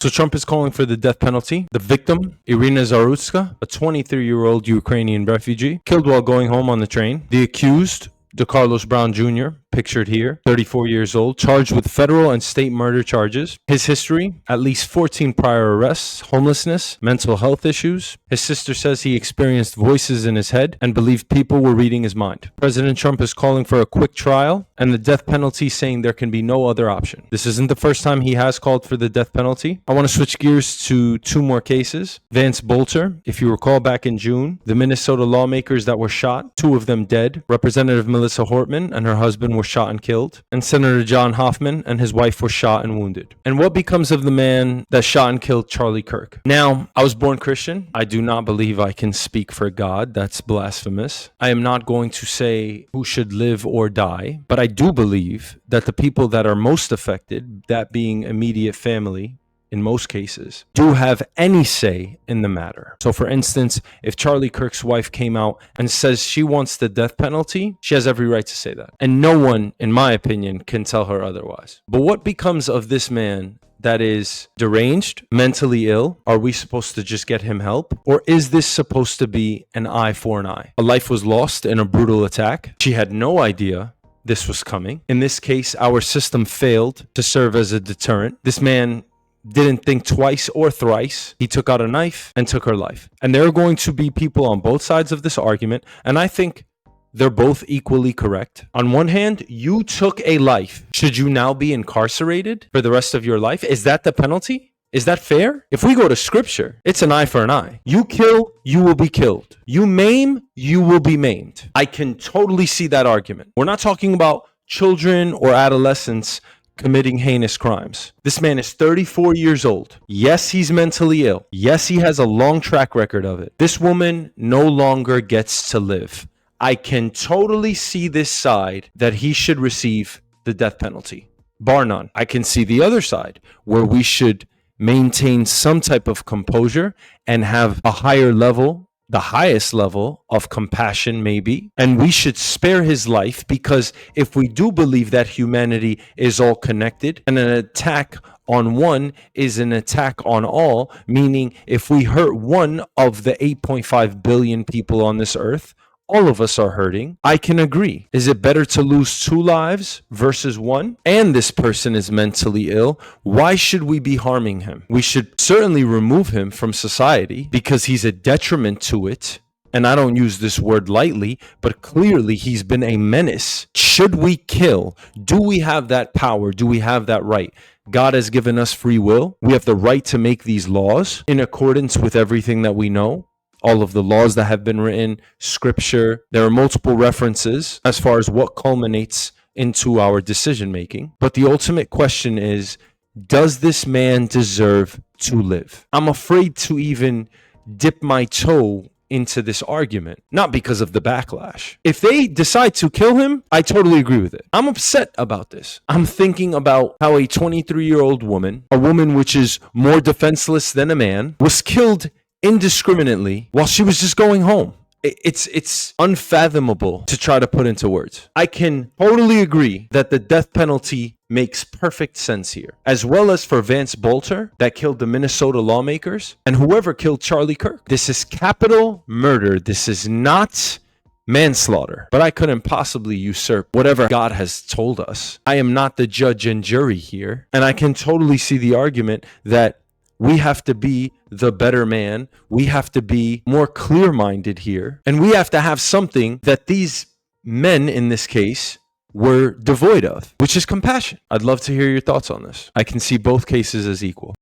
So Trump is calling for the death penalty. The victim, Irina Zarutska, a 23-year-old Ukrainian refugee, killed while going home on the train. The accused, DeCarlos Brown Jr., pictured here, 34 years old, charged with federal and state murder charges. His history, at least 14 prior arrests, homelessness, mental health issues. His sister says he experienced voices in his head and believed people were reading his mind. President Trump is calling for a quick trial and the death penalty, saying there can be no other option. This isn't the first time he has called for the death penalty. I want to switch gears to two more cases. Vance Bolter, if you recall back in June, the Minnesota lawmakers that were shot, two of them dead. Representative Melissa Hortman and her husband were shot and killed, and Senator John Hoffman and his wife were shot and wounded. And what becomes of the man that shot and killed Charlie Kirk? Now, I was born Christian. I do not believe I can speak for God. That's blasphemous. I am not going to say who should live or die, but I do believe that the people that are most affected, that being immediate family, in most cases, do have any say in the matter. So for instance, if Charlie Kirk's wife came out and says she wants the death penalty, she has every right to say that. And no one, in my opinion, can tell her otherwise. But what becomes of this man that is deranged, mentally ill? Are we supposed to just get him help? Or is this supposed to be an eye for an eye? A life was lost in a brutal attack. She had no idea this was coming. In this case, our system failed to serve as a deterrent. This man didn't think twice or thrice. He took out a knife and took her life. And there are going to be people on both sides of this argument, and I think they're both equally correct. On one hand, you took a life. Should you now be incarcerated for the rest of your life? Is that the penalty? Is that fair? If we go to scripture, it's an eye for an eye. You kill, you will be killed. You maim, you will be maimed. I can totally see that argument. We're not talking about children or adolescents committing heinous crimes. This man is 34 years old. Yes, he's mentally ill. Yes, he has a long track record of it. This woman no longer gets to live. I can totally see this side that he should receive the death penalty, bar none. I can see the other side where we should maintain some type of composure and have a higher level, the highest level of compassion maybe, and we should spare his life, because if we do believe that humanity is all connected and an attack on one is an attack on all, meaning if we hurt one of the 8.5 billion people on this earth, all of us are hurting. I can agree. Is it better to lose 2 lives versus 1? And this person is mentally ill. Why should we be harming him? We should certainly remove him from society because he's a detriment to it. And I don't use this word lightly, but clearly he's been a menace. Should we kill? Do we have that power? Do we have that right? God has given us free will. We have the right to make these laws in accordance with everything that we know. All of the laws that have been written, scripture. There are multiple references as far as what culminates into our decision making. But the ultimate question is, does this man deserve to live? I'm afraid to even dip my toe into this argument, not because of the backlash. If they decide to kill him, I totally agree with it. I'm upset about this. I'm thinking about how a 23-year-old woman, a woman which is more defenseless than a man, was killed indiscriminately while she was just going home. It's unfathomable to try to put into words. I can totally agree that the death penalty makes perfect sense here, as well as for Vance Bolter that killed the Minnesota lawmakers and whoever killed Charlie Kirk. This is capital murder. This is not manslaughter. But I couldn't possibly usurp whatever God has told us. I am not the judge and jury here, and I can totally see the argument that we have to be the better man. We have to be more clear-minded here. And we have to have something that these men, in this case, were devoid of, which is compassion. I'd love to hear your thoughts on this. I can see both cases as equal.